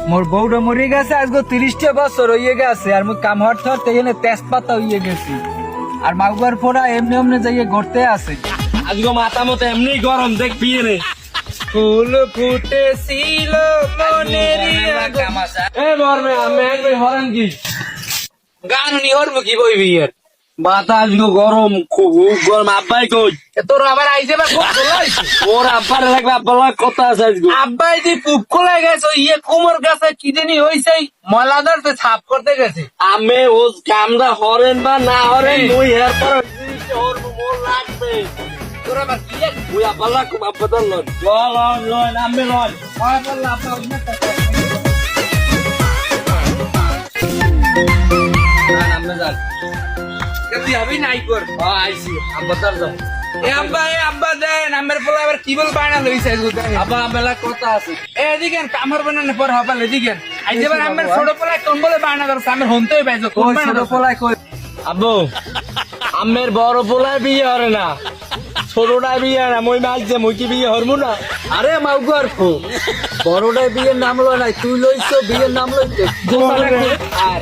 মোর বউটা মরে গেছে আজকে 30টা বছর হয়ে গেছে আর মুই কাম হরতে হরতে এখানে তেজপাতা হয়ে গেছি আর মাগুয়ার ফোড়া এমনি এমনি যাইয়ে ঘুরতে আছে। আজকে মাথা মতো এমনি গরম দেখবি রে। ফুল ফুটেছিল মনের এ মরবে আমি একবার হরেন কি গান নি হরব কি বইবি আর মাথা আজকে গরম খুব গরম। আব্বাই কই তোর আবার আইছে বা খুব চলাইছে ওর আব্বার লাগবে আব্বার কথা আছে আজকে। আব্বাই যে পুপ খোলা গেছে ইয়ে কোমর গাছে কি জানি হইছে মলাদার তো ছাপ করতে গেছে। আমি ও কামটা হরেন বা না হরেন মুই হের পর ওর মোর লাগবে। তোর আবার কি মুই আব্বার লাগবে আব্বার লন লন লন আমি লন হয় বললা আপা উন্না আমি যান তুই হবি নাই কর আইসি আব্বার যাও। এ আব্বা দেন আমার পোলা আবার কি বল বায়না লইছে আজকে আব্বা আমেলা কথা আছে এদিকে কামর বানানে পর হবাল এদিকে আই যেবার আমার ছোট পোলা কম্বলে বায়না করছে আমার হনতেই পাইছো কোন ছোট পোলা কই আব্বু আমের বড় পোলায় বিয়ে হরে না ছোটটায় বিয়ে না মই মাছ যে মই কি বিয়ে হরমু না। আরে মাউগার ফো বড়টাই বিয়ের নাম লয় নাই তুই লইছো বিয়ের নাম লইছো আর